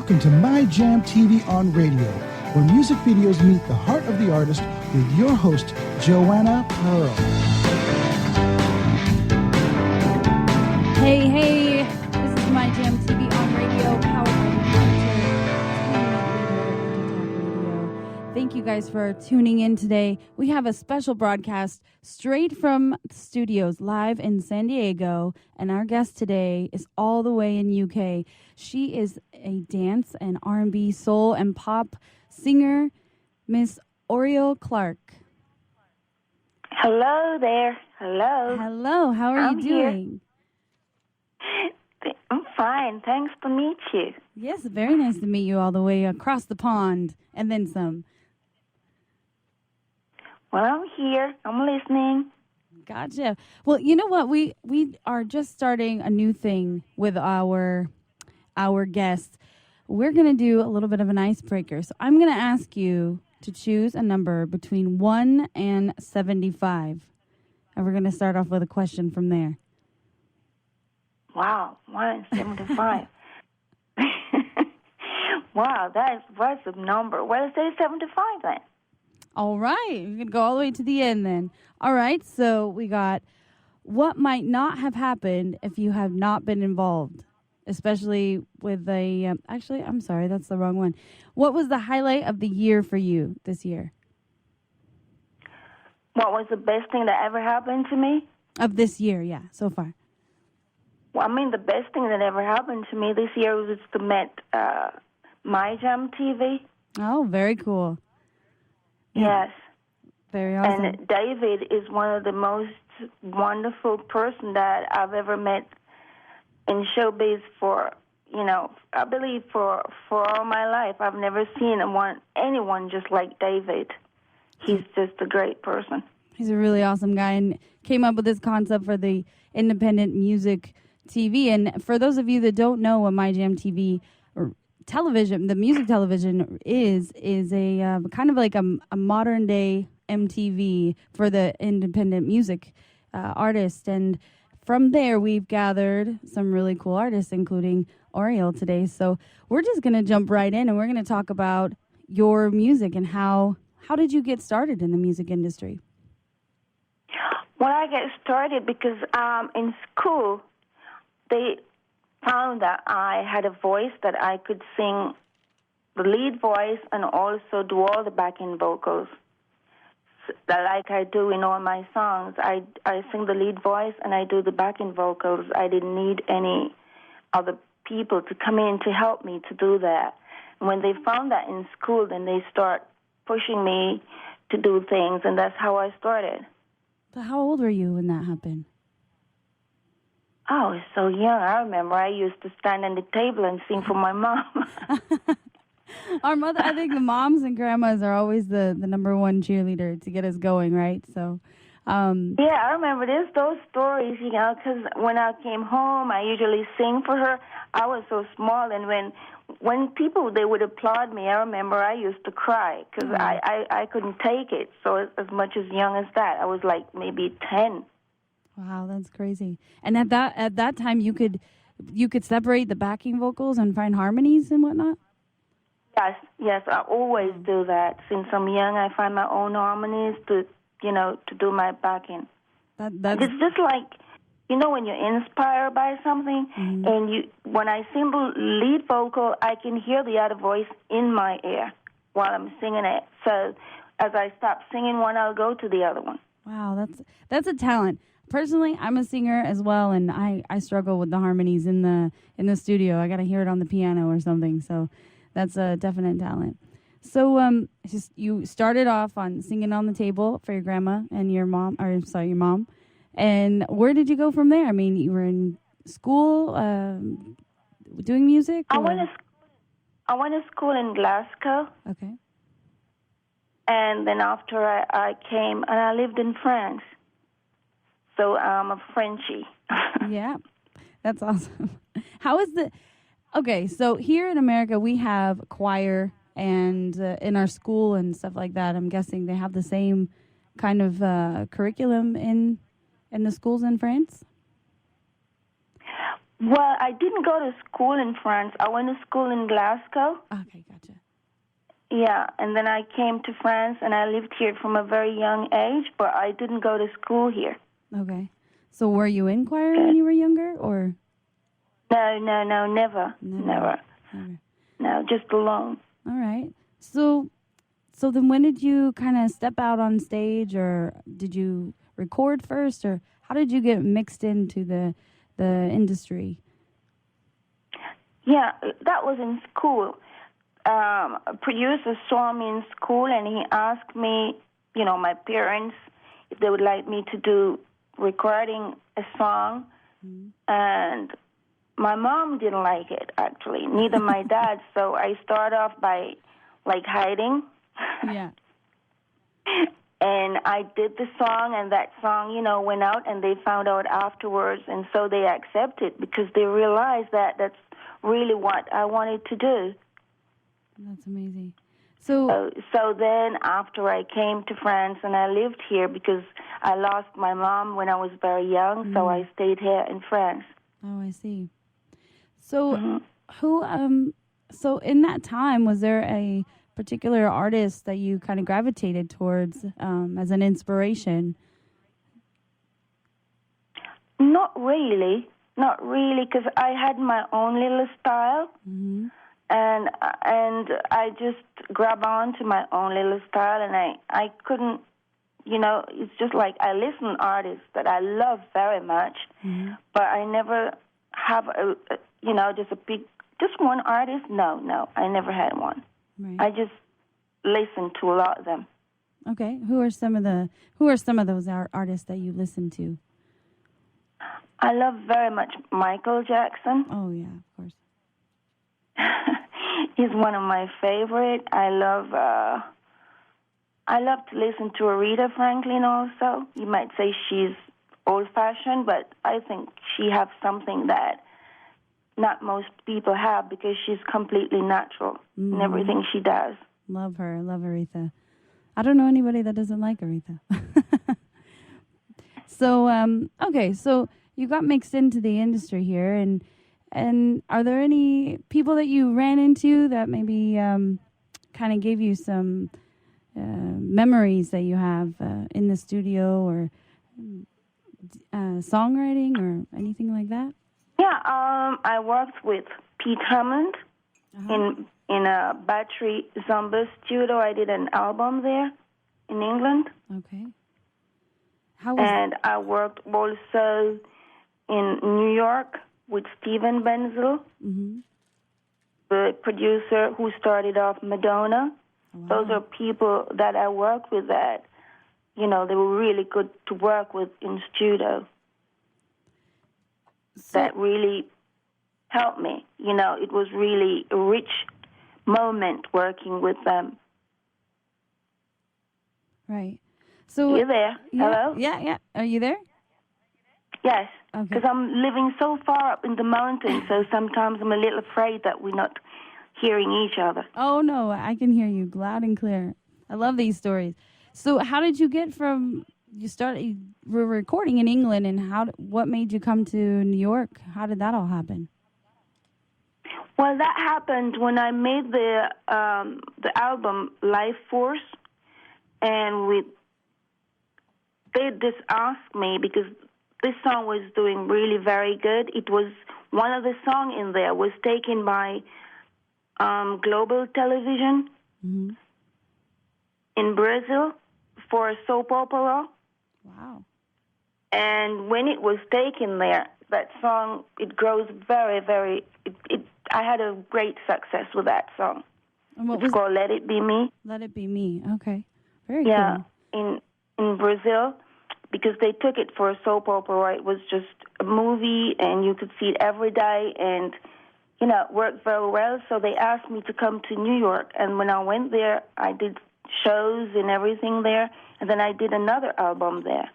Welcome to My Jam TV on Radio, where music videos meet the heart of the artist with your host, Joanna Pearl. Hey, this is My Jam TV on Radio, powered by Radio. Thank you guys for tuning in today. We have a special broadcast straight from the studios live in San Diego, and our guest today is all the way in UK. She is a dance and R&B, soul and pop singer, Miss Ouriel Clark. Hello there. Hello. Hello. How are you doing? I'm fine. Thanks to meet you. Yes, very nice to meet you all the way across the pond and then some. Well, I'm here. I'm listening. Gotcha. Well, you know what? We are just starting a new thing with our guests. We're going to do a little bit of an icebreaker. So I'm going to ask you to choose a number between 1 and 75. And we're going to start off with a question from there. Wow, 175. Wow, what's the number? Well, say 75 then. All right. We're going to go all the way to the end then. All right. So we got what might not have happened if you have not been involved, especially with actually, I'm sorry, that's the wrong one. What was the highlight of the year for you this year? What was the best thing that ever happened to me? Of this year, yeah, so far. Well, I mean, the best thing that ever happened to me this year was to meet My Jam TV. Oh, very cool. Yes. Very awesome. And David is one of the most wonderful person that I've ever met in showbiz for, I believe for all my life. I've never seen anyone just like David. He's just a great person. He's a really awesome guy and came up with this concept for the independent music TV. And for those of you that don't know what My Jam TV or television, the music television is a kind of like a modern day MTV for the independent music artist. And from there, we've gathered some really cool artists, including Ouriel today. So we're just going to jump right in and we're going to talk about your music and how did you get started in the music industry? Well, I got started because in school, they found that I had a voice that I could sing the lead voice and also do all the backing vocals. Like I do in all my songs. I sing the lead voice and I do the backing vocals. I didn't need any other people to come in to help me to do that. And when they found that in school, then they start pushing me to do things, and that's how I started. So how old were you when that happened? Oh, I was so young. I remember I used to stand on the table and sing for my mom. Our mother, I think the moms and grandmas are always the number one cheerleader to get us going, right? So, yeah, I remember those stories, because when I came home, I usually sing for her. I was so small, and when people, they would applaud me, I remember I used to cry because I couldn't take it. So as much as young as that, I was like maybe 10. Wow, that's crazy. And at that time, you could separate the backing vocals and find harmonies and whatnot? Yes, I always do that. Since I'm young, I find my own harmonies to do my backing. It's just like, when you're inspired by something, and when I sing the lead vocal, I can hear the other voice in my ear while I'm singing it. So as I stop singing one, I'll go to the other one. Wow, that's a talent. Personally, I'm a singer as well, and I struggle with the harmonies in the studio. I got to hear it on the piano or something. So that's a definite talent. So you started off on singing on the table for your grandma and your mom. And where did you go from there? I mean, you were in school doing music? I went to school in Glasgow. Okay. And then after I came, and I lived in France. So I'm a Frenchie. Yeah, that's awesome. How is okay, so here in America, we have choir and in our school and stuff like that. I'm guessing they have the same kind of curriculum in the schools in France? Well, I didn't go to school in France. I went to school in Glasgow. Okay, gotcha. Yeah, and then I came to France, and I lived here from a very young age, but I didn't go to school here. Okay. So were you in choir when you were younger, or? No, never. No, just alone. All right. So then when did you kind of step out on stage, or did you record first, or how did you get mixed into the industry? Yeah, that was in school. A producer saw me in school, and he asked me, my parents, if they would like me to do recording a song. Mm-hmm. And my mom didn't like it, actually. Neither my dad. So I started off by, hiding. Yeah. And I did the song, and that song, went out, and they found out afterwards, and so they accepted because they realized that that's really what I wanted to do. That's amazing. So then after I came to France and I lived here because I lost my mom when I was very young, so I stayed here in France. Oh, I see. So so in that time, was there a particular artist that you kind of gravitated towards as an inspiration? Not really, because I had my own little style. Mm-hmm. And I just grab on to my own little style, and I couldn't, it's just like I listen to artists that I love very much, but I never have just one artist. No, I never had one. Right. I just listen to a lot of them. Okay, who are some of those artists that you listen to? I love very much Michael Jackson. Oh yeah, of course. He's one of my favorite. I love to listen to Aretha Franklin also. You might say she's old-fashioned, but I think she has something that not most people have because she's completely natural in everything she does. Love her. Love Aretha. I don't know anybody that doesn't like Aretha. So, okay, so you got mixed into the industry here, and are there any people that you ran into that maybe kind of gave you some memories that you have in the studio, or songwriting or anything like that? Yeah, I worked with Pete Hammond in a battery Zomba studio. I did an album there in England. Okay. And I worked also in New York with Steven Benzel, the producer who started off Madonna. Wow. Those are people that I worked with that, they were really good to work with in studio. That really helped me. It was really a rich moment working with them. Right. So you there? Yeah, Hello? Yeah. Are you there? Yes. Because I'm living so far up in the mountains, so sometimes I'm a little afraid that we're not hearing each other. Oh, no, I can hear you loud and clear. I love these stories. So how did you get from, you were recording in England, and what made you come to New York? How did that all happen? Well, that happened when I made the album Life Force, and they just asked me because this song was doing really very good. It was one of the songs in there was taken by global television in Brazil for a soap opera. Wow. And when it was taken there, that song, it grows very, very, I had a great success with that song. And it's called Let It Be Me. Let It Be Me. Okay. Very cool. Yeah, in Brazil, because they took it for a soap opera. It was just a movie, and you could see it every day, and, it worked very well. So they asked me to come to New York, and when I went there, I did shows and everything there, and then I did another album there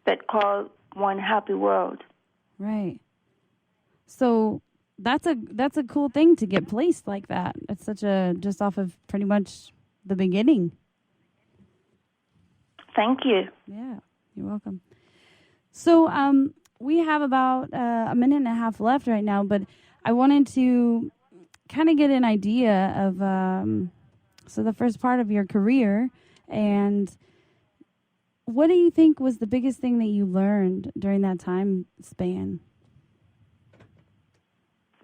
that called One Happy World. Right. So that's a cool thing to get placed like that. It's just off of pretty much the beginning. Thank you. Yeah, you're welcome. So we have about a minute and a half left right now, but I wanted to kind of get an idea of so the first part of your career, and what do you think was the biggest thing that you learned during that time span?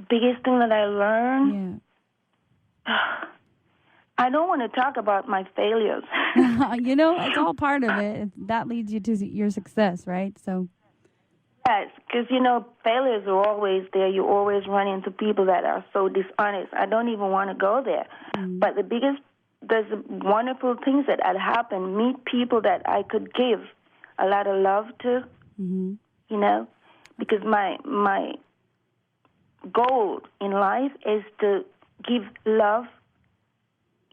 Biggest thing that I learned? Yeah. I don't want to talk about my failures. You know, it's all part of it. That leads you to your success, right? So. Yes, because, you know, failures are always there. You always run into people that are so dishonest. I don't even want to go there. But there's wonderful things that had happened. Meet people that I could give a lot of love to, you know, because my goal in life is to give love.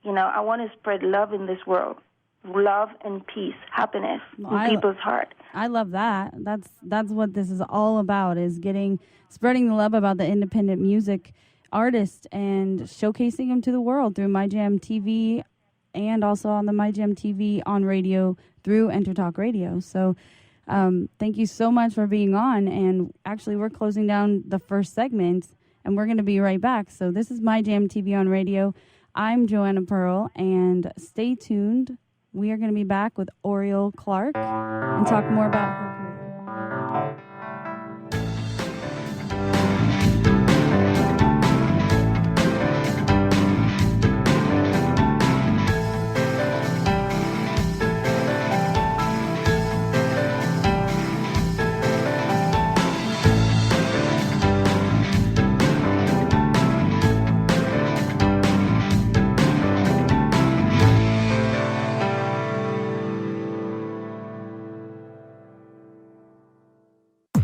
You know, I want to spread love in this world. Love and peace, happiness in people's heart. I love that. That's what this is all about, is spreading the love about the independent music artist and showcasing them to the world through My Jam TV and also on the My Jam TV on radio through Entertalk Radio. So thank you so much for being on. And actually, we're closing down the first segment, and we're going to be right back. So this is My Jam TV on radio. I'm Joanna Pearl, and stay tuned. We are going to be back with Ouriel Clark and talk more about her career.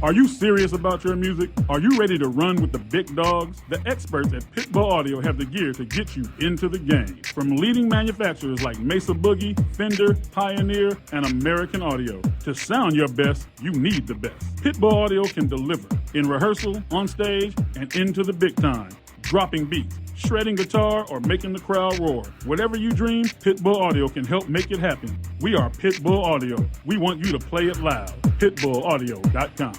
Are you serious about your music? Are you ready to run with the big dogs? The experts at Pitbull Audio have the gear to get you into the game. From leading manufacturers like Mesa Boogie, Fender, Pioneer, and American Audio. To sound your best, you need the best. Pitbull Audio can deliver in rehearsal, on stage, and into the big time. Dropping beats, shredding guitar, or making the crowd roar. Whatever you dream, Pitbull Audio can help make it happen. We are Pitbull Audio. We want you to play it loud. PitbullAudio.com.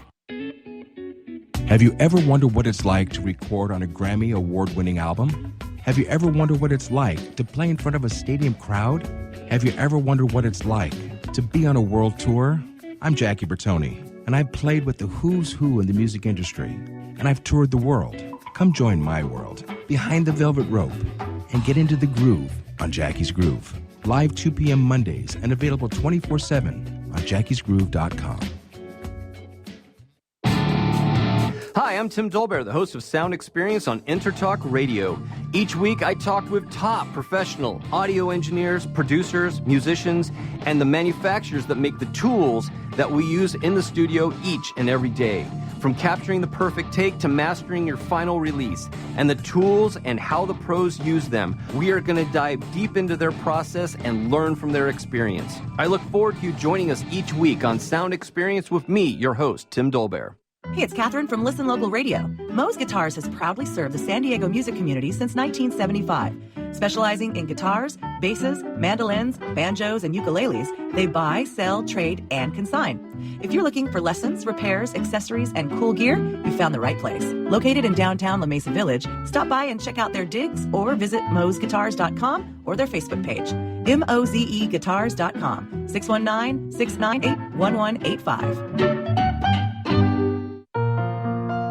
Have you ever wondered what it's like to record on a Grammy award-winning album? Have you ever wondered what it's like to play in front of a stadium crowd? Have you ever wondered what it's like to be on a world tour? I'm Jackie Bertoni, and I've played with the who's who in the music industry, and I've toured the world. Come join my world, behind the velvet rope, and get into the groove on Jackie's Groove. Live 2 p.m. Mondays and available 24/7 on jackiesgroove.com. Hi, I'm Tim Dolbear, the host of Sound Experience on Entertalk Radio. Each week, I talk with top professional audio engineers, producers, musicians, and the manufacturers that make the tools that we use in the studio each and every day. From capturing the perfect take to mastering your final release, and the tools and how the pros use them, we are going to dive deep into their process and learn from their experience. I look forward to you joining us each week on Sound Experience with me, your host, Tim Dolbear. Hey, it's Catherine from Listen Local Radio. Moe's Guitars has proudly served the San Diego music community since 1975. Specializing in guitars, basses, mandolins, banjos, and ukuleles, they buy, sell, trade, and consign. If you're looking for lessons, repairs, accessories, and cool gear, you found the right place. Located in downtown La Mesa Village, stop by and check out their digs or visit moesguitars.com or their Facebook page. mozeguitars.com, 619-698-1185.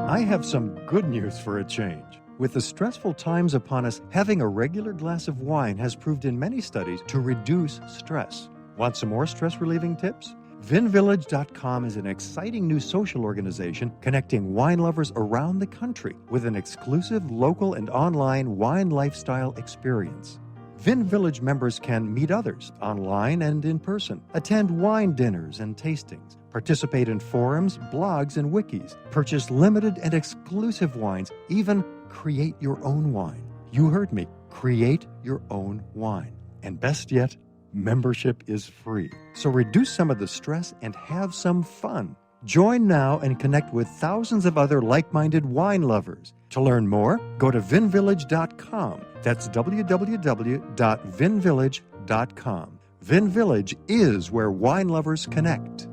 I have some good news for a change. With the stressful times upon us, having a regular glass of wine has proved in many studies to reduce stress. Want some more stress-relieving tips? VinVillage.com is an exciting new social organization connecting wine lovers around the country with an exclusive local and online wine lifestyle experience. Vin Village members can meet others online and in person, attend wine dinners and tastings, participate in forums, blogs, and wikis, purchase limited and exclusive wines, even create your own wine. You heard me. Create your own wine. And best yet, membership is free. So reduce some of the stress and have some fun. Join now and connect with thousands of other like-minded wine lovers. To learn more, go to vinvillage.com. That's www.vinvillage.com. Vin Village is where wine lovers connect.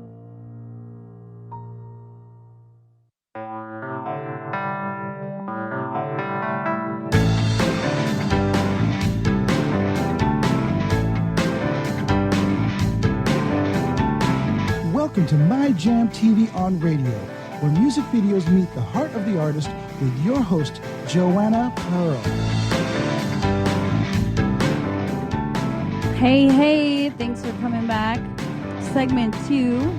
Welcome to My Jam TV on Radio, where music videos meet the heart of the artist with your host, Joanna Pearl. Hey, thanks for coming back. Segment 2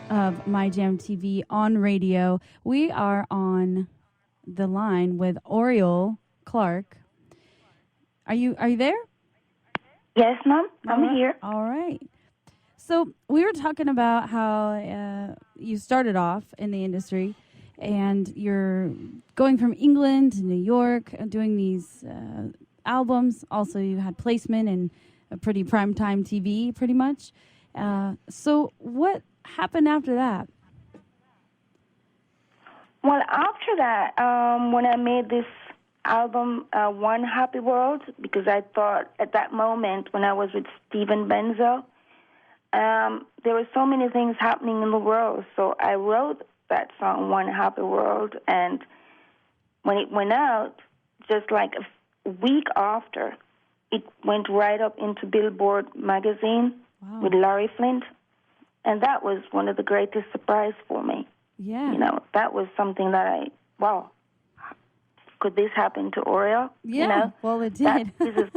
of My Jam TV on Radio. We are on the line with Ouriel Clark. Are you there? Yes, Mom. I'm here. All right. So we were talking about how you started off in the industry, and you're going from England to New York, doing these albums. Also, you had placement in a pretty primetime TV, pretty much. So what happened after that? Well, after that, when I made this album, One Happy World, because I thought at that moment when I was with Steven Benzo, there were so many things happening in the world. So I wrote that song, One Happy World, and when it went out, just like a week after, it went right up into Billboard magazine. Wow. With Larry Flint, and that was one of the greatest surprises for me. Yeah. That was something that could this happen to Ouriel? Yeah, well, it did. Because,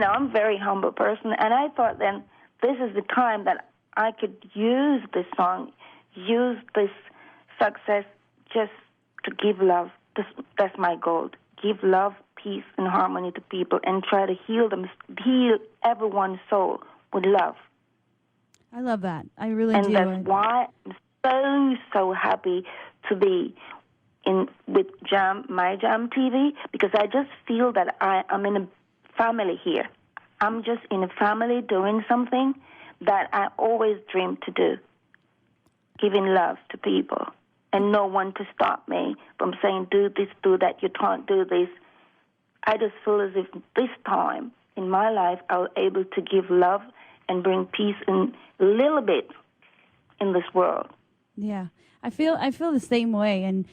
I'm a very humble person, and I thought then this is the time that I could use this song, use this success just to give love. That's my goal. Give love, peace, and harmony to people, and try to heal everyone's soul with love. I love that. I really do. And that's why I'm so happy to be with My Jam TV, because I just feel that I'm in a family here. I'm just in a family doing something that I always dreamed to do, giving love to people. And no one to stop me from saying, do this, do that, you can't do this. I just feel as if this time in my life I was able to give love and bring peace in a little bit in this world. Yeah, I feel the same way. And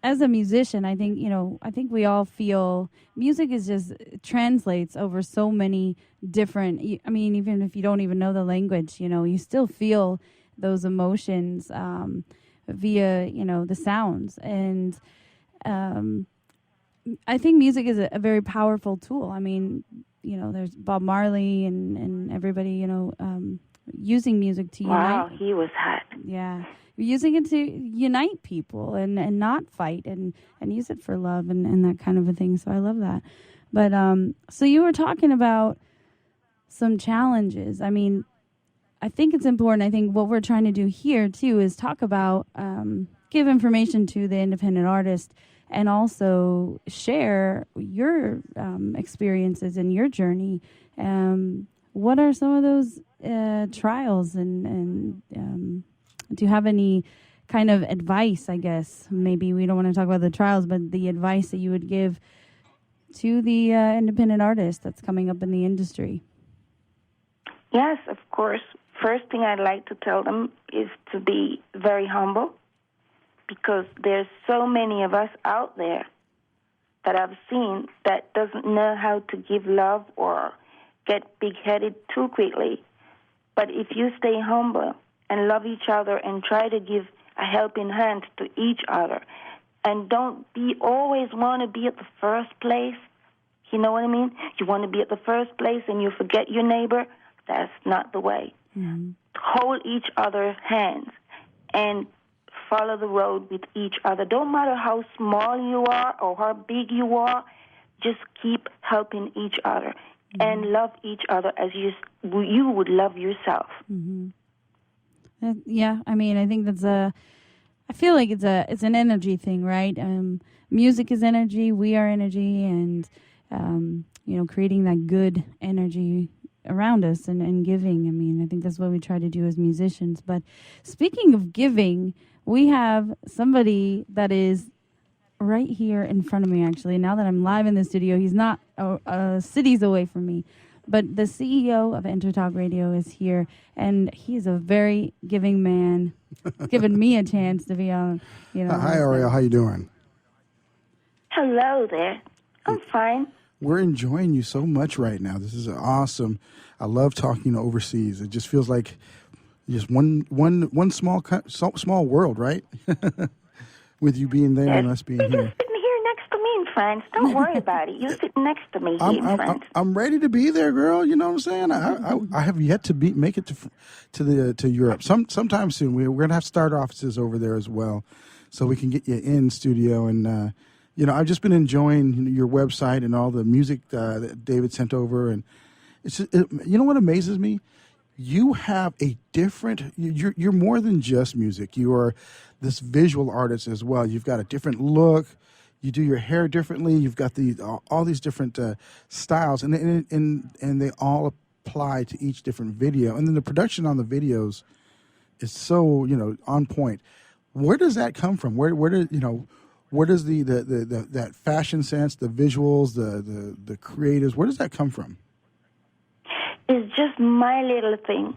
as a musician, I think we all feel music it translates over so many different. I mean, even if you don't even know the language, you still feel those emotions via the sounds. And I think music is a very powerful tool. I mean, there's Bob Marley and everybody using music to unite. Wow, he was hot. Yeah, using it to unite people and not fight and use it for love and that kind of a thing. So I love that. But so you were talking about some challenges. I mean, I think it's important. I think what we're trying to do here, too, is talk about, give information to the independent artist and also share your experiences and your journey. What are some of those trials? And do you have any kind of advice, I guess? Maybe we don't want to talk about the trials, but the advice that you would give to the independent artist that's coming up in the industry? Yes, of course. First thing I'd like to tell them is to be very humble, because there's so many of us out there that I've seen that doesn't know how to give love or get big-headed too quickly. But if you stay humble and love each other and try to give a helping hand to each other, and don't always want to be at the first place, you know what I mean? You want to be at the first place and you forget your neighbor. That's not the way. Mm-hmm. Hold each other's hands and follow the road with each other. Don't matter how small you are or how big you are, just keep helping each other and love each other as you would love yourself. Mm-hmm. Yeah, I mean, I think I feel like it's an energy thing, right? Music is energy, we are energy, and creating that good energy around us and giving. I mean, I think that's what we try to do as musicians. But speaking of giving, we have somebody that is right here in front of me, actually. Now that I'm live in the studio, he's not cities away from me. But the CEO of Intertalk Radio is here, and he's a very giving man. Giving me a chance to be on, Hi, Ouriel. How you doing? Hello there. I'm fine. We're enjoying you so much right now. This is awesome. I love talking overseas. It just feels like just one small world, right? With you being there and us being You're here. just sitting here next to me in France. Don't worry about it. You're sitting next to me here in France. I'm ready to be there, girl. You know what I'm saying? I have yet to make it to Europe. Sometime soon. We're gonna have to start offices over there as well, so we can get you in studio. And I've just been enjoying your website and all the music that David sent over. And it's you know what amazes me? You have a different. You're more than just music. You are this visual artist as well. You've got a different look. You do your hair differently. You've got all these different styles, and they all apply to each different video. And then the production on the videos is so on point. Where does that come from? Where does the that fashion sense, the visuals, the creatives? Where does that come from? It's just my little thing.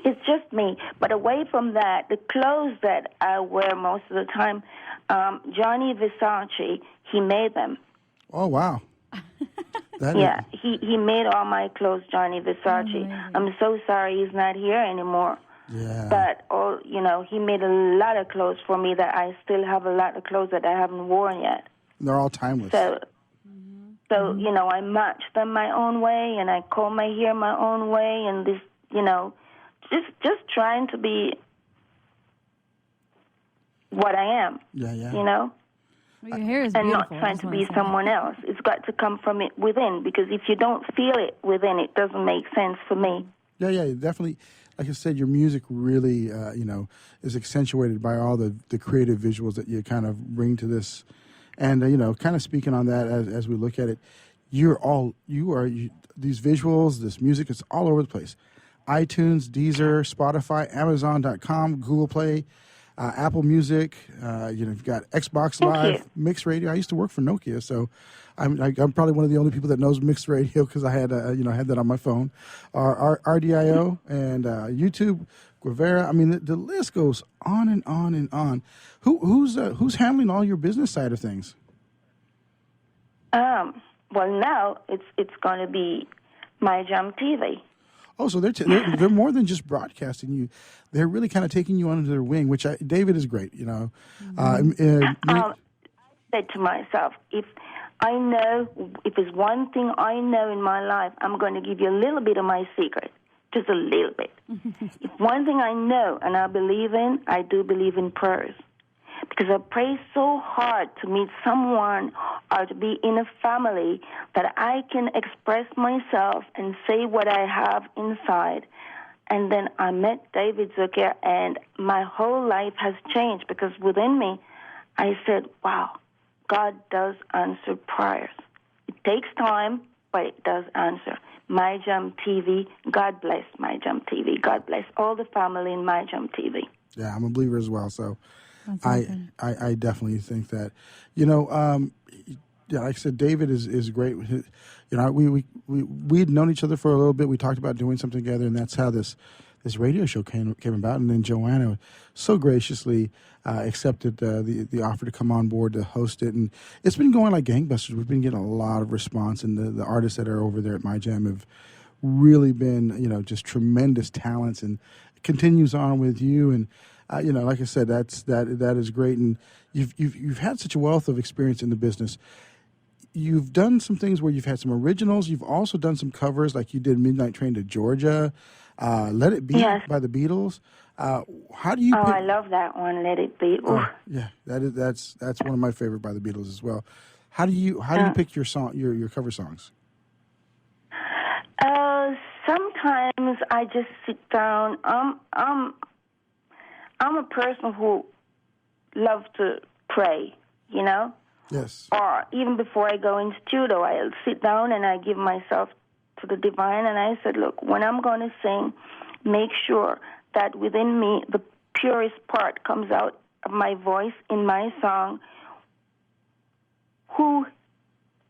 It's just me. But away from that, the clothes that I wear most of the time, Johnny Versace, he made them. Oh, wow. He made all my clothes, Johnny Versace. I'm so sorry he's not here anymore. Yeah. But, he made a lot of clothes for me that I still have a lot of clothes that I haven't worn yet. They're all timeless. So I match them my own way, and I comb my hair my own way, and this, just trying to be what I am. Yeah. Well, your hair is and beautiful. not trying to be someone else. It's got to come from it within, because if you don't feel it within, it doesn't make sense for me. Yeah, definitely. Like I said, your music really, is accentuated by all the creative visuals that you kind of bring to this. And, kind of speaking on that as we look at it, these visuals, this music, it's all over the place. iTunes, Deezer, Spotify, Amazon.com, Google Play, Apple Music. You've got Xbox Live, Mixed Radio. I used to work for Nokia, so I'm probably one of the only people that knows Mixed Radio because I had had that on my phone. RDIO and YouTube, Guevara. I mean, the list goes on and on and on. Who's handling all your business side of things? Well, now it's going to be My Jam TV. Oh, so they're more than just broadcasting you. They're really kind of taking you under their wing, which David is great, I said to myself, if there's one thing I know in my life, I'm going to give you a little bit of my secret, just a little bit. If one thing I know and I do believe in prayers. Because I pray so hard to meet someone or to be in a family that I can express myself and say what I have inside. And then I met David Zucker, and my whole life has changed because within me, I said, wow, God does answer prayers. It takes time, but it does answer. My Jam TV, God bless My Jam TV. God bless all the family in My Jam TV. Yeah, I'm a believer as well, so... Awesome. I definitely think that, like I said, David is great. We'd known each other for a little bit. We talked about doing something together, and that's how this radio show came about. And then Joanna so graciously accepted the offer to come on board to host it, and it's been going like gangbusters. We've been getting a lot of response, and the artists that are over there at My Jam have really been, just tremendous talents, and it continues on with you and. Like I said, that is great, and you've had such a wealth of experience in the business. You've done some things where you've had some originals. You've also done some covers, like you did "Midnight Train to Georgia," "Let It Be" by the Beatles. How do you? Oh, I love that one, "Let It Be." Yeah, that's one of my favorite by the Beatles as well. How do you pick your cover songs? Sometimes I just sit down. I'm a person who loves to pray, Yes. Or even before I go in studio, I'll sit down and I give myself to the divine, and I said, look, when I'm going to sing, make sure that within me the purest part comes out of my voice in my song. Who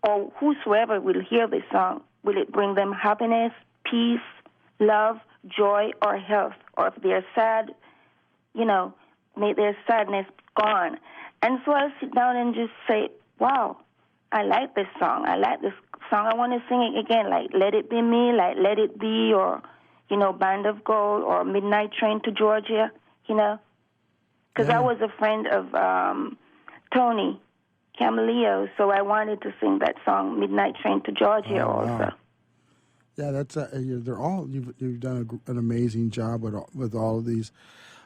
or whosoever will hear this song, will it bring them happiness, peace, love, joy, or health? Or if they're sad, may their sadness gone. And so I'll sit down and just say, wow, I like this song. I like this song. I want to sing it again, like Let It Be Me, like Let It Be, or, Band of Gold, or Midnight Train to Georgia, Because I was a friend of Tony Camelio, so I wanted to sing that song, Midnight Train to Georgia, also. Wow. Yeah, that's they're all you've done an amazing job with all of these.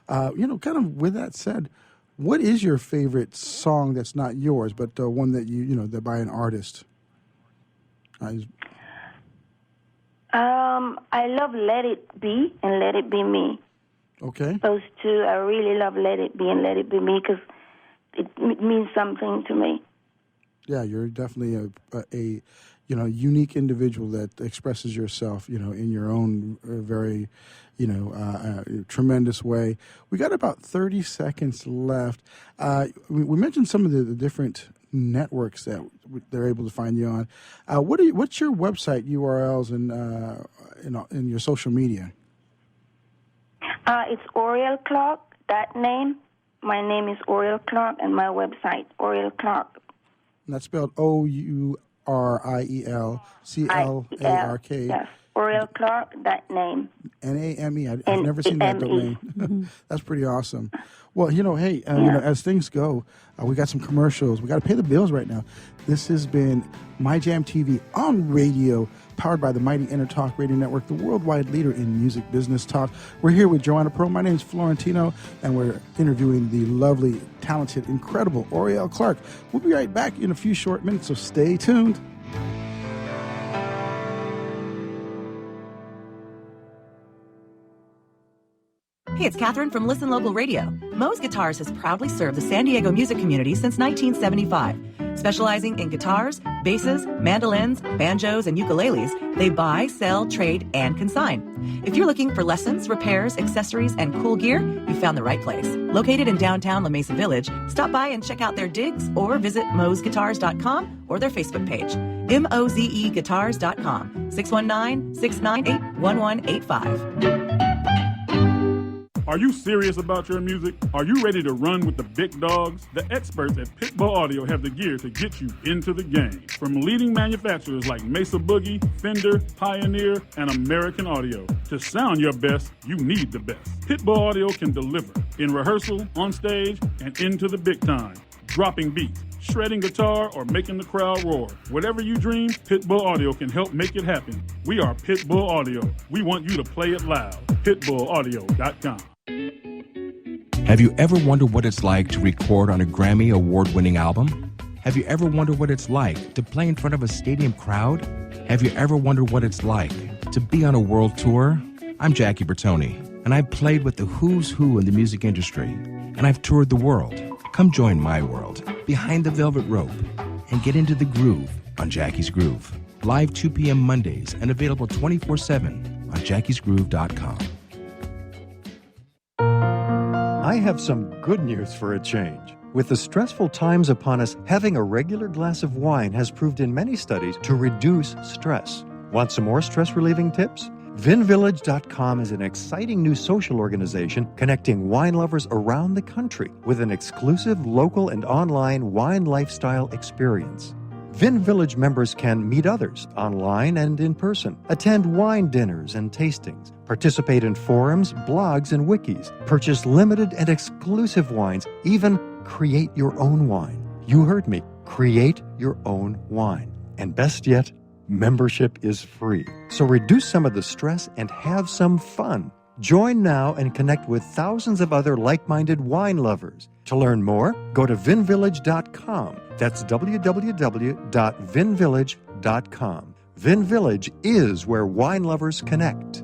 Kind of with that said, what is your favorite song that's not yours, but one that that by an artist? I love Let It Be and Let It Be Me. Okay. Those two, I really love Let It Be and Let It Be Me because it means something to me. Yeah, you're definitely a unique individual that expresses yourself, in your own very, tremendous way. We got about 30 seconds left. We mentioned some of the different networks that they're able to find you on. What's your website URLs and in your social media? It's Ouriel Clark, that name. My name is Ouriel Clark, and my website, Ouriel Clark. And that's spelled OURIELCLARK. Yes, Ouriel Clark, that name. NAME. I've never seen that domain. That's pretty awesome. Well, hey, as things go, we got some commercials. We got to pay the bills right now. This has been My Jam TV on radio, powered by the mighty Intertalk Radio Network, the worldwide leader in music business talk. We're here with Joanna Pearl. My name's Florentino, and we're interviewing the lovely, talented, incredible Ouriel Clark. We'll be right back in a few short minutes, so stay tuned. Hey, it's Catherine from Listen Local Radio. Moe's Guitars has proudly served the San Diego music community since 1975. Specializing in guitars, basses, mandolins, banjos, and ukuleles, they buy, sell, trade, and consign. If you're looking for lessons, repairs, accessories, and cool gear, you found the right place. Located in downtown La Mesa Village, stop by and check out their digs or visit moesguitars.com or their Facebook page. mozeguitars.com, 619-698-1185. Are you serious about your music? Are you ready to run with the big dogs? The experts at Pitbull Audio have the gear to get you into the game. From leading manufacturers like Mesa Boogie, Fender, Pioneer, and American Audio. To sound your best, you need the best. Pitbull Audio can deliver in rehearsal, on stage, and into the big time. Dropping beats, shredding guitar, or making the crowd roar. Whatever you dream, Pitbull Audio can help make it happen. We are Pitbull Audio. We want you to play it loud. PitbullAudio.com. Have you ever wondered what it's like to record on a Grammy award-winning album? Have you ever wondered what it's like to play in front of a stadium crowd? Have you ever wondered what it's like to be on a world tour? I'm Jackie Bertoni, and I've played with the who's who in the music industry, and I've toured the world. Come join my world, behind the velvet rope, and get into the groove on Jackie's Groove. Live 2 p.m. Mondays and available 24/7 on jackiesgroove.com. I have some good news for a change. With the stressful times upon us, having a regular glass of wine has proved in many studies to reduce stress. Want some more stress-relieving tips? VinVillage.com is an exciting new social organization connecting wine lovers around the country with an exclusive local and online wine lifestyle experience. Vin Village members can meet others online and in person, attend wine dinners and tastings, participate in forums, blogs, and wikis, purchase limited and exclusive wines, even create your own wine. You heard me. Create your own wine. And best yet, membership is free. So reduce some of the stress and have some fun. Join now and connect with thousands of other like-minded wine lovers. To learn more, go to vinvillage.com. That's www.vinvillage.com. Vin Village is where wine lovers connect.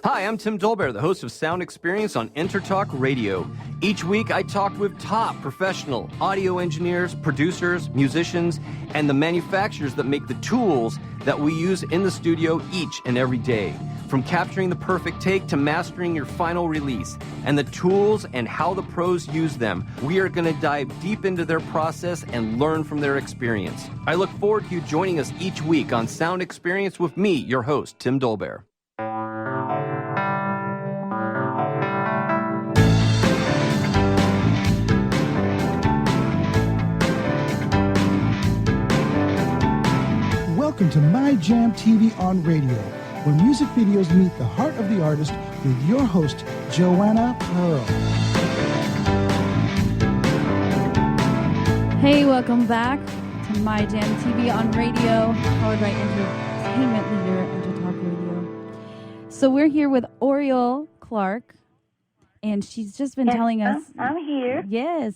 Hi, I'm Tim Dolbear, the host of Sound Experience on Intertalk Radio. Each week, I talk with top professional audio engineers, producers, musicians, and the manufacturers that make the tools that we use in the studio each and every day. From capturing the perfect take to mastering your final release, and the tools and how the pros use them, we are going to dive deep into their process and learn from their experience. I look forward to you joining us each week on Sound Experience with me, your host, Tim Dolbear. welcome to My Jam TV on Radio, where music videos meet the heart of the artist with your host, Joanna Pearl. Hey, welcome back to My Jam TV on Radio, powered by entertainment leader, Entertalk Radio. So we're here with Ouriel Clark, and she's just been telling us. I'm here. Yes,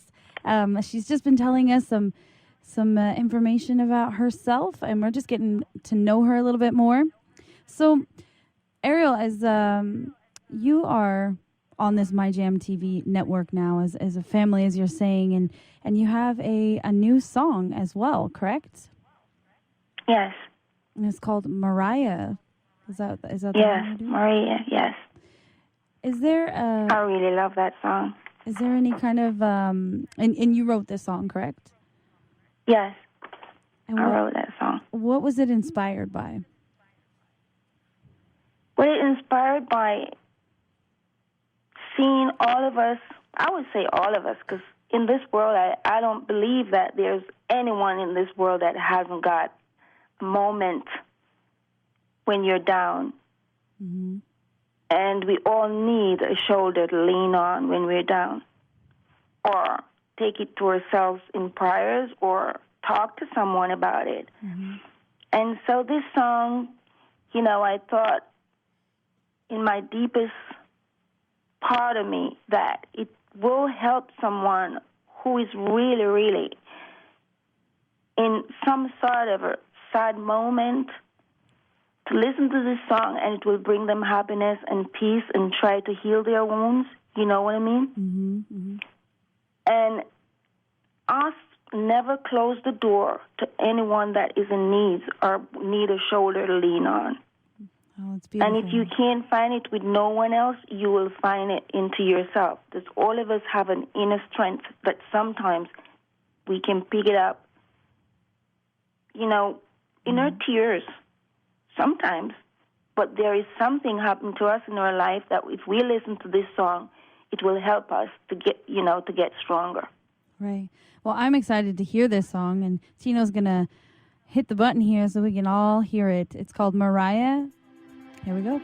she's just been telling us some information about herself, and we're just getting to know her a little bit more. So, Ariel, as you are on this My Jam TV network now as a family, as you're saying, and you have a new song as well, correct? Yes. And it's called Mariah. Is that Yes, the one you do? Maria, yes. Is there I really love that song. is there any kind of and you wrote this song, correct? Yes, And I wrote that song. what was it inspired by? Well, it inspired by seeing all of us, I would say all of us, because in this world, I don't believe that there's anyone in this world that hasn't got a moment when you're down. Mm-hmm. And we all need a shoulder to lean on when we're down, or take it to ourselves in prayers, or talk to someone about it. Mm-hmm. And so this song, I thought in my deepest part of me that it will help someone who is really, really in some sort of a sad moment to listen to this song, and it will bring them happiness and peace and try to heal their wounds. You know what I mean? Mm-hmm. Mm-hmm. And us never close the door to anyone that is in need or need a shoulder to lean on. Oh, it's beautiful. And if you can't find it with no one else, you will find it into yourself. Because all of us have an inner strength that sometimes we can pick it up, in our tears sometimes. But there is something happened to us in our life that if we listen to this song, it will help us to get stronger. Right. Well, I'm excited to hear this song, and Tino's going to hit the button here so we can all hear it. It's called Mariah. Here we go.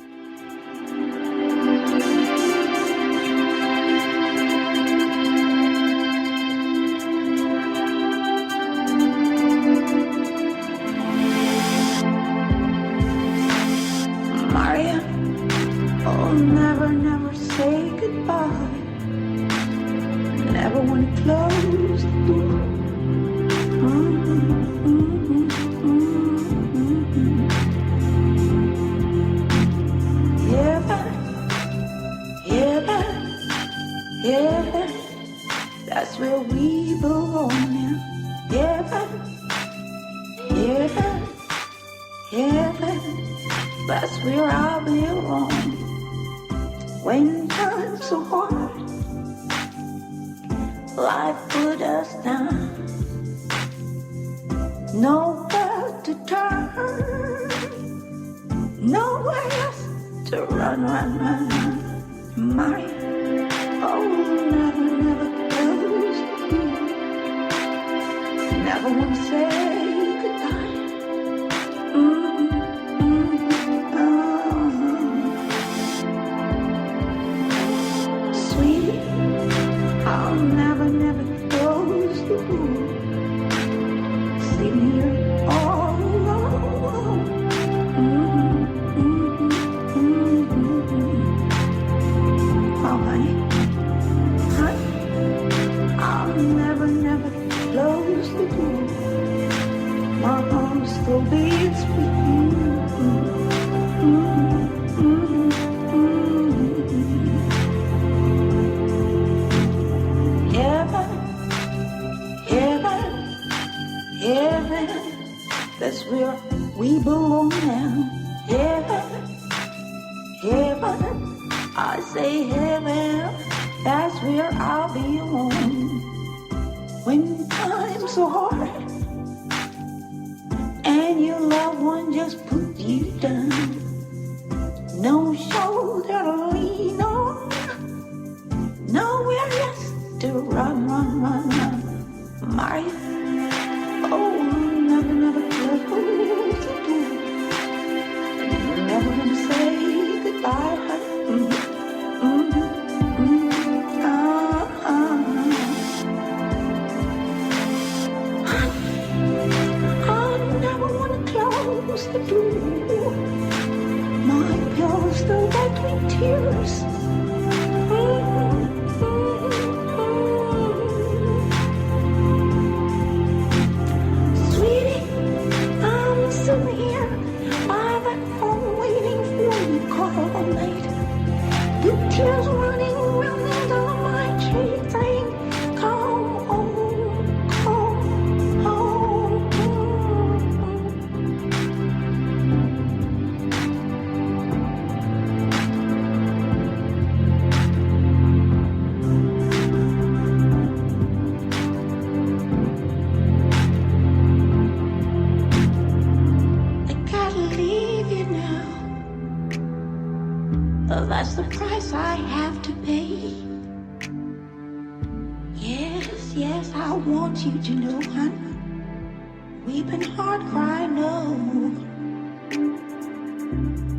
Maria, oh, never, never say goodbye. Never want to close the door. Heaven, that's where we belong now. Heaven, that's where I belong. When times so hard, life put us down. Nowhere to turn, nowhere else to run. Maria, oh, never close the door. Never want to say goodbye. Sweetie, I'll never close the door. See me here all alone. Oh, honey, I'll never close the door. My arms still beats with you. Heaven, that's where we belong now. Heaven, I say heaven, that's where I'll belong. When times are hard and your loved one just put you down, no shoulder to lean on, nowhere else to run. Maria, oh, never close the door. tears. Sweetie, I'm sitting here by that phone waiting for you to call all night. With tears running down my cheeks, saying, come home, come home. I gotta leave you now. That's the price I have to pay. Yes, I want you to know, honey, weeping heart cry no.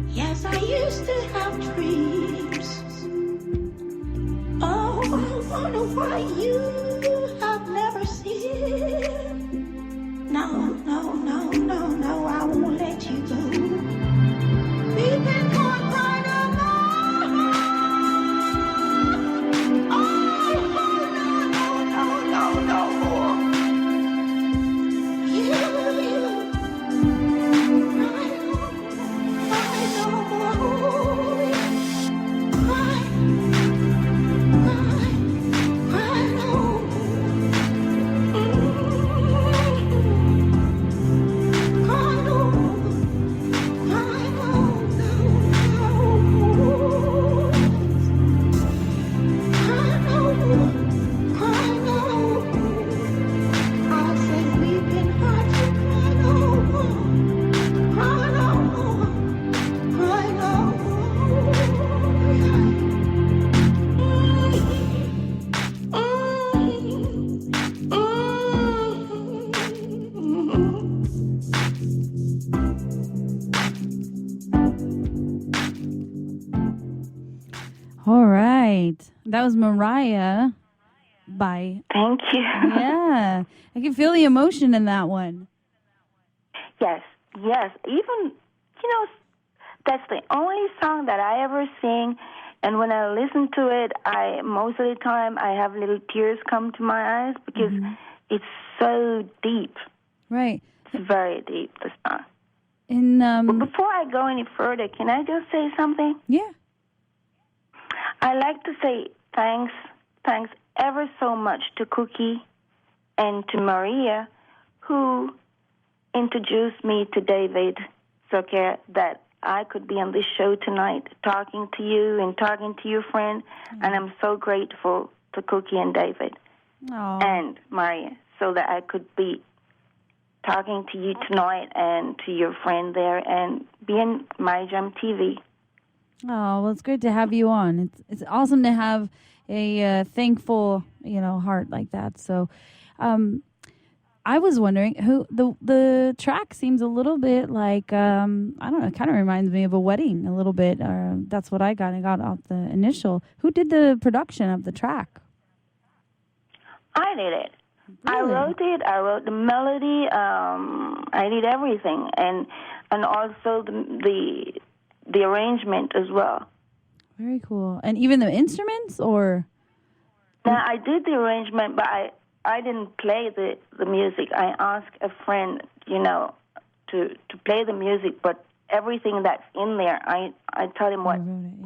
Yes, I used to have dreams. Oh, I wonder why you have never seen. No, I won't let you go. Weeping heart cry no. All right. That was Mariah by... Thank you. Yeah. I can feel the emotion in that one. Yes. Even, that's the only song that I ever sing. And when I listen to it, most of the time I have little tears come to my eyes because it's so deep. Right. It's very deep, the song. But before I go any further, can I just say something? Yeah. I like to say thanks ever so much to Cookie and to Maria, who introduced me to David Zucker, that I could be on this show tonight talking to you and talking to your friend, and I'm so grateful to Cookie and David and Maria so that I could be talking to you tonight and to your friend there and be in My Jam TV. Oh, well, it's great to have you on. It's awesome to have a thankful, heart like that. So, I was wondering who the track seems a little bit like I don't know. It kind of reminds me of a wedding a little bit. That's what I got. I got off the initial. Who did the production of the track? I did it. Really? I wrote it. I wrote the melody. I did everything, and also the arrangement as well. Very cool. And even the instruments, or? Now, I did the arrangement, but I didn't play the music. I asked a friend, to play the music, but everything that's in there, I tell him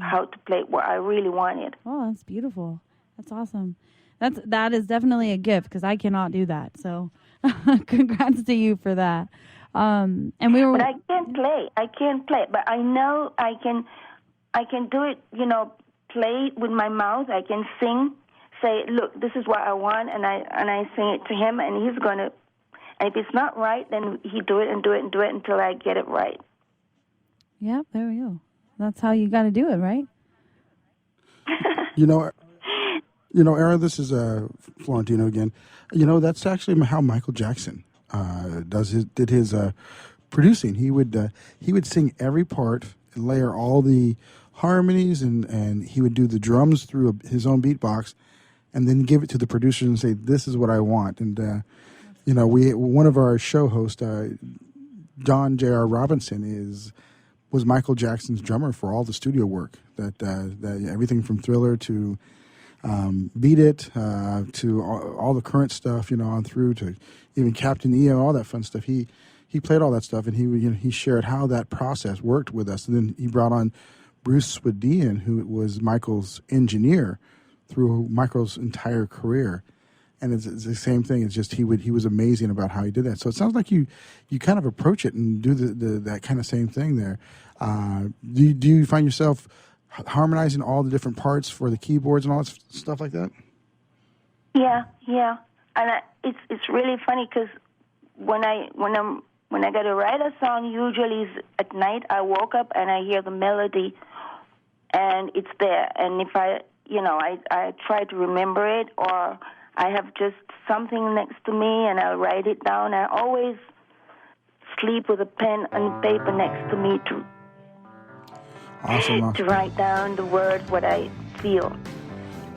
how to play what I really wanted. Oh, that's beautiful. That's awesome. That is definitely a gift because I cannot do that. So, congrats to you for that. And we were. But I can't play. But I know I can do it. Play it with my mouth. I can sing. Say, look, this is what I want, and I sing it to him, and he's gonna. And if it's not right, then he do it until I get it right. Yep, there we go. That's how you got to do it, right? Era, this is Florentino again. That's actually how Michael Jackson did his producing. He would sing every part, layer all the harmonies, and he would do the drums through his own beatbox, and then give it to the producer and say, "This is what I want." And one of our show hosts, John J.R. Robinson, was Michael Jackson's drummer for all the studio work That everything from Thriller to Beat It to all the current stuff, on through to even Captain EO, all that fun stuff. He played all that stuff, and he shared how that process worked with us. And then he brought on Bruce Swedian, who was Michael's engineer through Michael's entire career. And it's the same thing. It's just he was amazing about how he did that. So it sounds like you kind of approach it and do that kind of same thing there. Do you find yourself harmonizing all the different parts for the keyboards and all that stuff like that? Yeah. And it's really funny because when I got to write a song, usually at night I woke up and I hear the melody, and it's there. And if I try to remember it, or I have just something next to me and I'll write it down. I always sleep with a pen and paper next to me to write down the words, what I feel.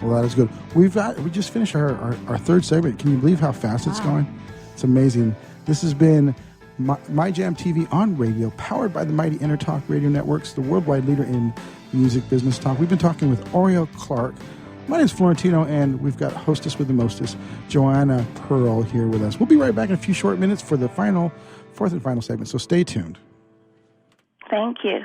Well, that is good. We just finished our third segment. Can you believe how fast it's going? It's amazing. This has been My Jam TV on radio, powered by the mighty Intertalk Radio Networks, the worldwide leader in music business talk. We've been talking with Ouriel Clark. My name is Florentino, and we've got hostess with the mostest, Joanna Pearl, here with us. We'll be right back in a few short minutes for the fourth and final segment, so stay tuned. Thank you.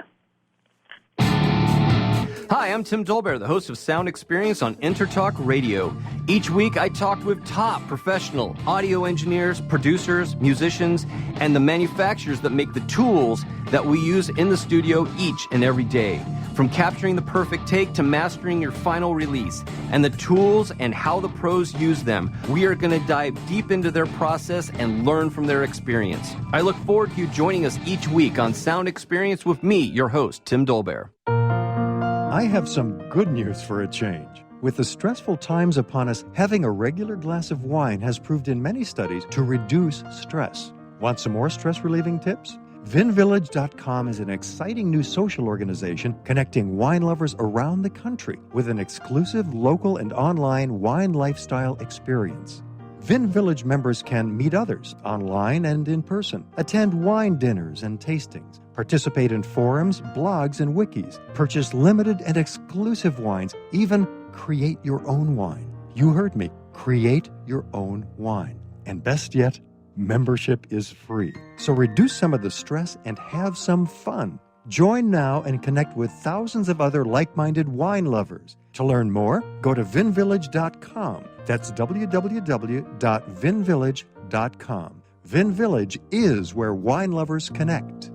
Hi, I'm Tim Dolbear, the host of Sound Experience on Intertalk Radio. Each week, I talk with top professional audio engineers, producers, musicians, and the manufacturers that make the tools that we use in the studio each and every day. From capturing the perfect take to mastering your final release, and the tools and how the pros use them, we are going to dive deep into their process and learn from their experience. I look forward to you joining us each week on Sound Experience with me, your host, Tim Dolbear. I have some good news for a change. With the stressful times upon us, having a regular glass of wine has proved in many studies to reduce stress. Want some more stress-relieving tips? VinVillage.com is an exciting new social organization connecting wine lovers around the country with an exclusive local and online wine lifestyle experience. Vin Village members can meet others online and in person, attend wine dinners and tastings, participate in forums, blogs, and wikis, purchase limited and exclusive wines, even create your own wine. You heard me. Create your own wine. And best yet, membership is free. So reduce some of the stress and have some fun. Join now and connect with thousands of other like-minded wine lovers. To learn more, go to vinvillage.com. That's www.vinvillage.com. Vin Village is where wine lovers connect.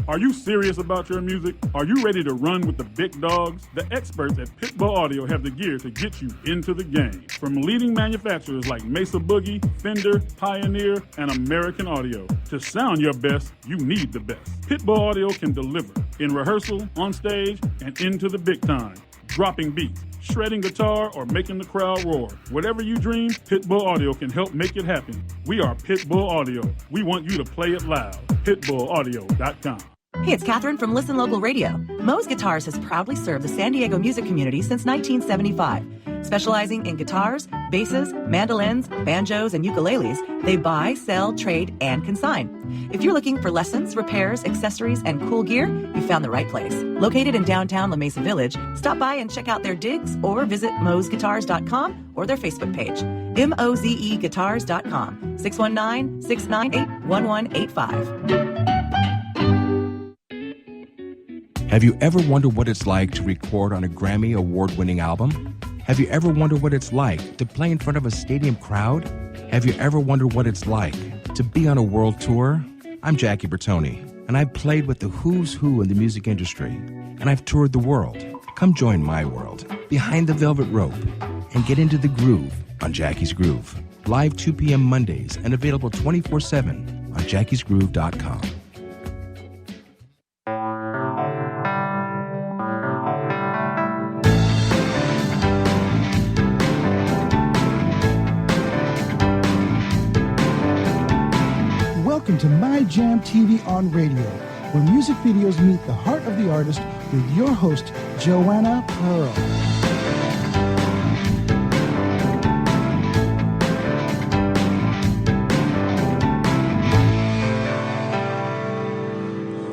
Are you serious about your music? Are you ready to run with the big dogs? The experts at Pitbull Audio have the gear to get you into the game. From leading manufacturers like Mesa Boogie, Fender, Pioneer, and American Audio. To sound your best, you need the best. Pitbull Audio can deliver in rehearsal, on stage, and into the big time. Dropping beats, shredding guitar, or making the crowd roar. Whatever you dream, Pitbull Audio can help make it happen. We are Pitbull Audio. We want you to play it loud. PitbullAudio.com. Hey, it's Catherine from Listen Local Radio. Moe's Guitars has proudly served the San Diego music community since 1975. Specializing in guitars, basses, mandolins, banjos, and ukuleles, they buy, sell, trade, and consign. If you're looking for lessons, repairs, accessories, and cool gear, you found the right place. Located in downtown La Mesa Village, stop by and check out their digs or visit moesguitars.com or their Facebook page. mozeguitars.com, 619-698-1185. Have you ever wondered what it's like to record on a Grammy award-winning album? Have you ever wondered what it's like to play in front of a stadium crowd? Have you ever wondered what it's like to be on a world tour? I'm Jackie Bertoni, and I've played with the who's who in the music industry, and I've toured the world. Come join my world, behind the velvet rope, and get into the groove on Jackie's Groove. Live 2 p.m. Mondays and available 24/7 on jackiesgroove.com. Welcome to My Jam TV on radio, where music videos meet the heart of the artist with your host, Joanna Pearl.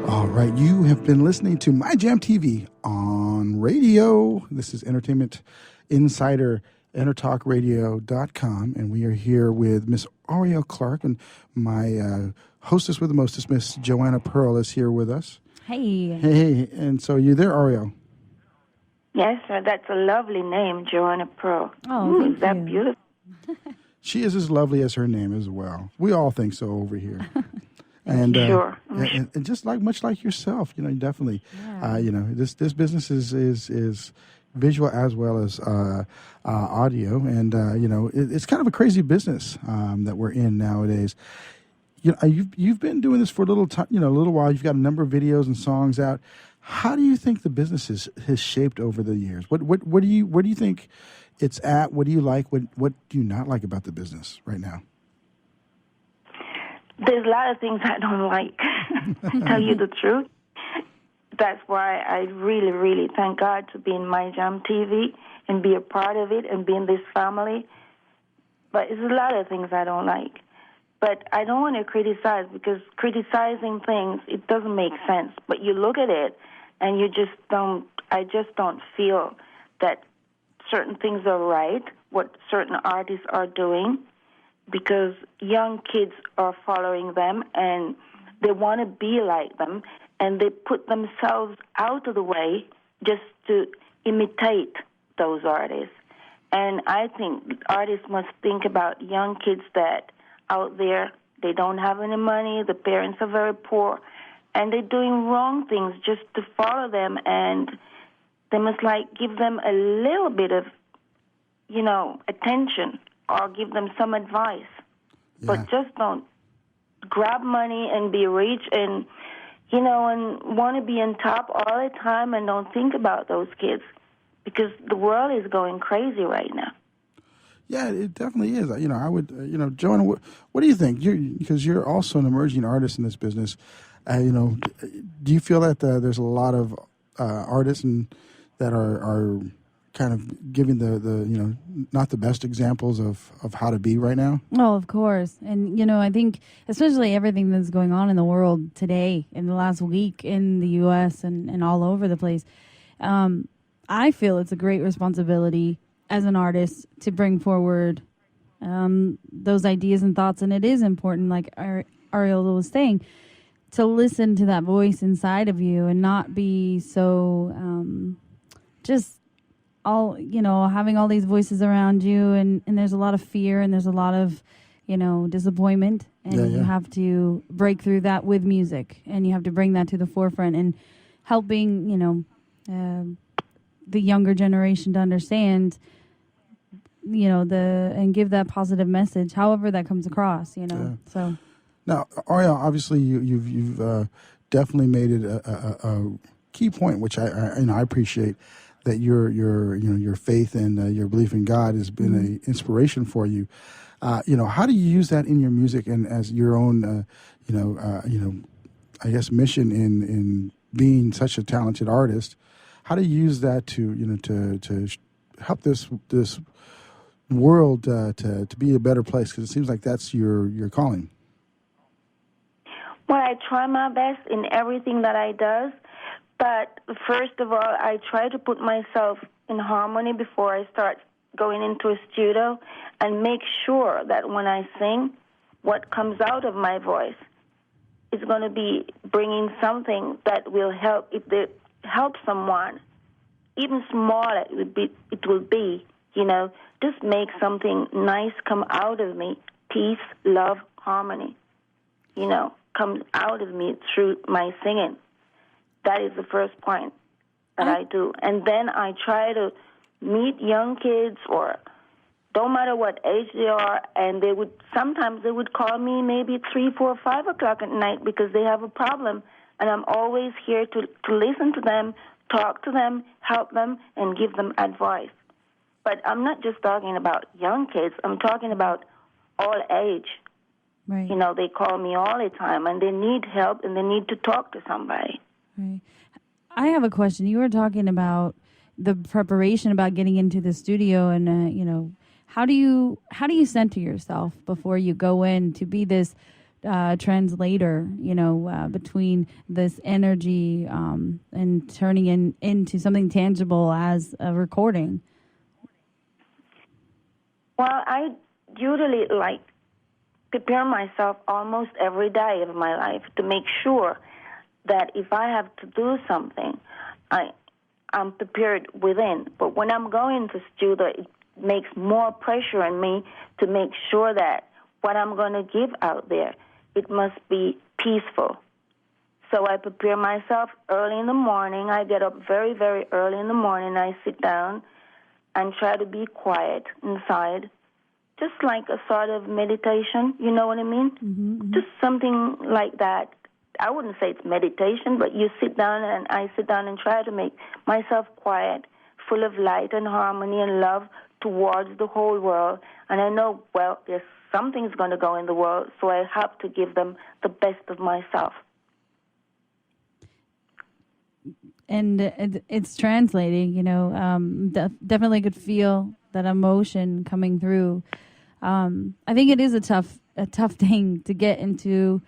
All right, you have have been listening to My Jam TV on radio. This is Entertainment Insider, entertalkradio.com, and we are here with Miss Ouriel Clark, and my hostess with the mostest, Miss Joanna Pearl, is here with us. Hey. Hey, and so you there, Ouriel? Yes, sir. That's a lovely name, Joanna Pearl. Oh, thank is that you. beautiful? She is as lovely as her name as well. We all think so over here. And, Sure. and just much like yourself, definitely, Yeah. this business is visual as well as audio, and it's kind of a crazy business that we're in nowadays. You've been doing this for a little time, a little while. You've got a number of videos and songs out. How do you think the business has shaped over the years? Where do you think it's at? What do you like? What do you not like about the business right now? There's a lot of things I don't like, to tell you the truth. That's why I really, really thank God to be in My Jam TV and be a part of it and be in this family. But there's a lot of things I don't like. But I don't want to criticize, because criticizing things, it doesn't make sense. But you look at it and I just don't feel that certain things are right, what certain artists are doing, because young kids are following them and they want to be like them, and they put themselves out of the way just to imitate those artists. And I think artists must think about young kids that out there, they don't have any money, the parents are very poor, and they're doing wrong things just to follow them, and they must give them a little bit of, attention, or give them some advice. Yeah. But just don't grab money and be rich and, and want to be on top all the time, and don't think about those kids, because the world is going crazy right now. Yeah, it definitely is. I would, Joanna, what do you think? Because you're also an emerging artist in this business. Do you feel that there's a lot of artists that are kind of giving the not the best examples of how to be right now? Oh, of course. And, I think especially everything that's going on in the world today, in the last week in the U.S. and all over the place, I feel it's a great responsibility as an artist to bring forward those ideas and thoughts. And it is important, like Ouriel was saying, to listen to that voice inside of you and not be so just all, having all these voices around you. And there's a lot of fear and there's a lot of, disappointment. And you have to break through that with music. And you have to bring that to the forefront and helping, the younger generation to understand, and give that positive message, however that comes across, So now, Ouriel, obviously you've definitely made it a key point, which I appreciate, that your faith and your belief in God has been an inspiration for you. How do you use that in your music and as your own, I guess mission in being such a talented artist? How do you use that to help this world to be a better place? Because it seems like that's your calling. Well, I try my best in everything that I do, but first of all, I try to put myself in harmony before I start going into a studio, and make sure that when I sing, what comes out of my voice is going to be bringing something that will help. If they help someone, even small it will be, just make something nice come out of me. Peace, love, harmony, comes out of me through my singing. That is the first point that I do. And then I try to meet young kids, or don't matter what age they are, and sometimes they would call me maybe 3, 4, 5 o'clock at night because they have a problem, and I'm always here to listen to them, talk to them, help them, and give them advice. But I'm not just talking about young kids. I'm talking about all age. Right. They call me all the time, and they need help, and they need to talk to somebody. Right. I have a question. You were talking about the preparation about getting into the studio, and how do you center yourself before you go in to be this translator, between this energy and turning into something tangible as a recording? Well, I usually prepare myself almost every day of my life to make sure that if I have to do something, I'm prepared within. But when I'm going to studio, it makes more pressure on me to make sure that what I'm going to give out there, it must be peaceful. So I prepare myself early in the morning. I get up very, very early in the morning. I sit down and try to be quiet inside, just like a sort of meditation, you know what I mean? Mm-hmm. Just something like that. I wouldn't say it's meditation, but you sit down and I sit down and try to make myself quiet, full of light and harmony and love towards the whole world. And I know, well, there's something's going to go in the world, so I have to give them the best of myself. And it's translating, definitely could feel that emotion coming through. I think it is a tough thing to get into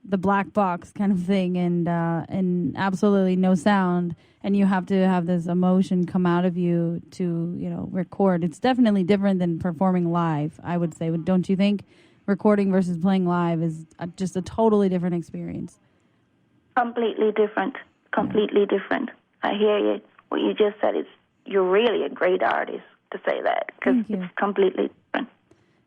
the black box kind of thing, and absolutely no sound, and you have to have this emotion come out of you to record. It's definitely different than performing live, I would say. Don't you think? Recording versus playing live is just a totally different experience. Completely different. Completely different. I hear you. What you just said is you're really a great artist to say that, because it's completely different.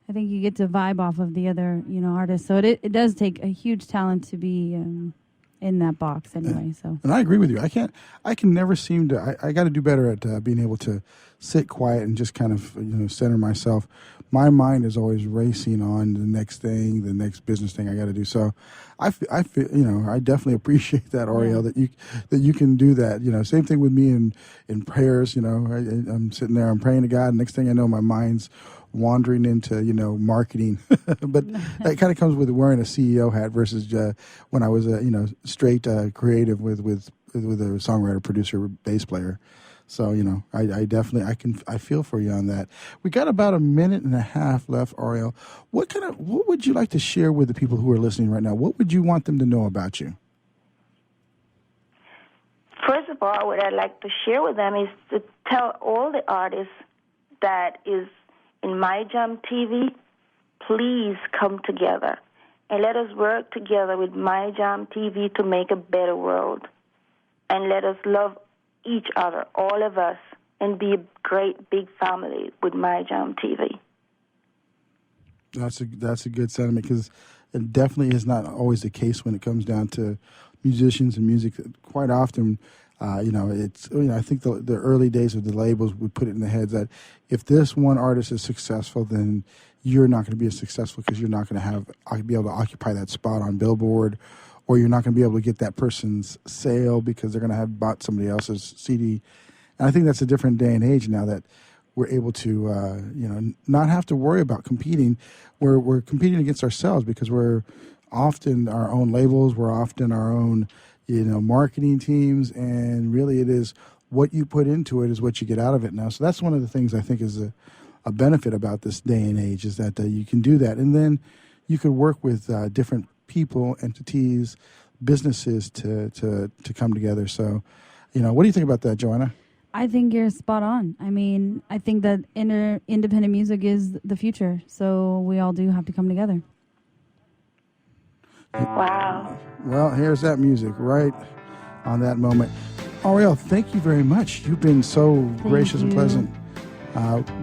I think you get to vibe off of the other, artists. So it does take a huge talent to be in that box anyway. So. And I agree with you. I can never seem to, I got to do better at being able to sit quiet and just kind of, center myself. My mind is always racing on the next thing, the next business thing I got to do. So I feel, I definitely appreciate that, Ouriel, that you can do that. Same thing with me in prayers. I'm sitting there, I'm praying to God. And next thing I know, my mind's wandering into, marketing. But that kind of comes with wearing a CEO hat versus when I was a, straight creative with a songwriter, producer, bass player. So, I feel for you on that. We got about a minute and a half left, Ouriel. What would you like to share with the people who are listening right now? What would you want them to know about you? First of all, what I'd like to share with them is to tell all the artists that is in My Jam TV, please come together and let us work together with My Jam TV to make a better world. And let us love each other, all of us, and be a great big family with My Jam TV. That's a good sentiment, because it definitely is not always the case when it comes down to musicians and music. Quite often, it's I think the early days of the labels would put it in the heads that if this one artist is successful, then you're not going to be as successful because you're not going to be able to occupy that spot on Billboard, or you're not going to be able to get that person's sale because they're going to have bought somebody else's CD. And I think that's a different day and age now that we're able to, not have to worry about competing. We're competing against ourselves because we're often our own labels. We're often our own, marketing teams. And really it is what you put into it is what you get out of it now. So that's one of the things I think is a benefit about this day and age is that you can do that. And then you could work with different people, entities, businesses to come together. So, what do you think about that, Joanna? I think you're spot on. I mean, I think that independent music is the future. So we all do have to come together. Wow. Well, here's that music right on that moment. Ouriel, thank you very much. You've been so gracious and pleasant.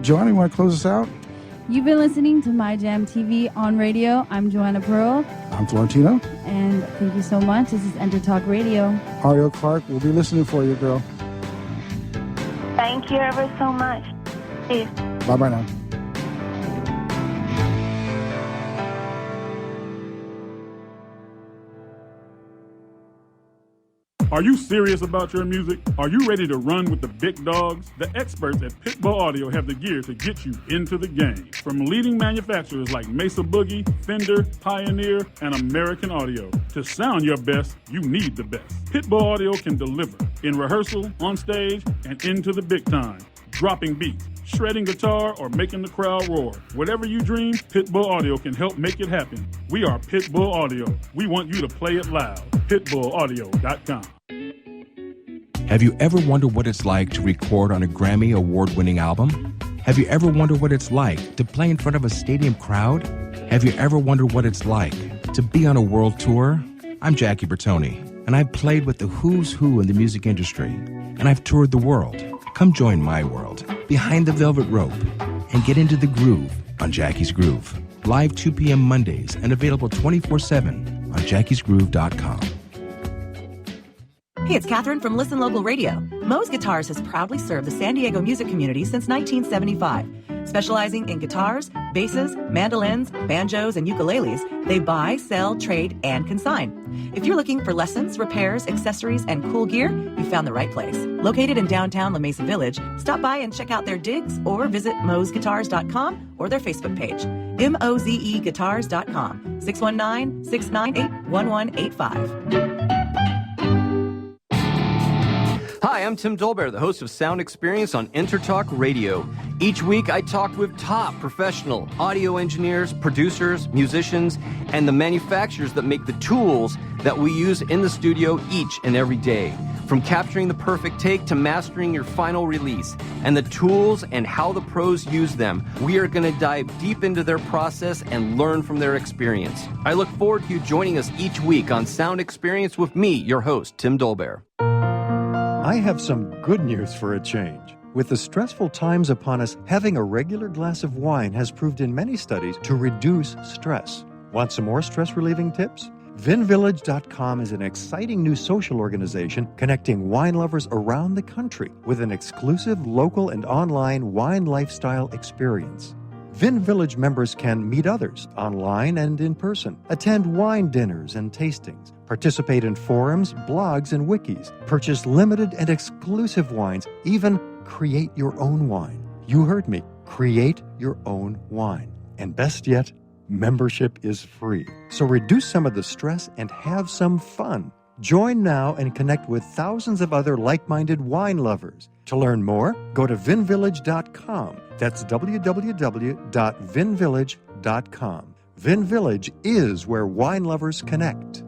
Joanna, you want to close us out? You've been listening to My Jam TV on radio. I'm Joanna Pearl. I'm Florentino. And thank you so much. This is Enter Talk Radio. Ouriel Clark, we'll be listening for you, girl. Thank you ever so much. See you. Bye-bye now. Are you serious about your music? Are you ready to run with the big dogs? The experts at Pitbull Audio have the gear to get you into the game. From leading manufacturers like Mesa Boogie, Fender, Pioneer, and American Audio. To sound your best, you need the best. Pitbull Audio can deliver in rehearsal, on stage, and into the big time. dropping beats, shredding guitar, or making the crowd roar. Whatever you dream, Pitbull Audio can help make it happen. We are Pitbull Audio. We want you to play it loud. PitbullAudio.com. Have you ever wondered what it's like to record on a Grammy award-winning album? Have you ever wondered what it's like to play in front of a stadium crowd? Have you ever wondered what it's like to be on a world tour? I'm Jackie Bertoni, and I've played with the who's who in the music industry, and I've toured the world. Come join my world, Behind the Velvet Rope, and get into the groove on Jackie's Groove. Live 2 p.m. Mondays and available 24/7 on jackiesgroove.com. Hey, it's Catherine from Listen Local Radio. Moe's Guitars has proudly served the San Diego music community since 1975. Specializing in guitars, basses, mandolins, banjos, and ukuleles, they buy, sell, trade, and consign. If you're looking for lessons, repairs, accessories, and cool gear, you found the right place. Located in downtown La Mesa Village, stop by and check out their digs or visit moesguitars.com or their Facebook page, mozeguitars.com, 619-698-1185. Hi, I'm Tim Dolbear, the host of Sound Experience on Intertalk Radio. Each week, I talk with top professional audio engineers, producers, musicians, and the manufacturers that make the tools that we use in the studio each and every day. From capturing the perfect take to mastering your final release, and the tools and how the pros use them, we are going to dive deep into their process and learn from their experience. I look forward to you joining us each week on Sound Experience with me, your host, Tim Dolbear. I have some good news for a change. With the stressful times upon us, having a regular glass of wine has proved in many studies to reduce stress. Want some more stress-relieving tips? VinVillage.com is an exciting new social organization connecting wine lovers around the country with an exclusive local and online wine lifestyle experience. Vin Village members can meet others online and in person, attend wine dinners and tastings, participate in forums, blogs, and wikis, purchase limited and exclusive wines, even create your own wine. You heard me. Create your own wine. And best yet, membership is free. So reduce some of the stress and have some fun. Join now and connect with thousands of other like-minded wine lovers. To learn more, go to vinvillage.com. That's www.vinvillage.com. Vin Village is where wine lovers connect.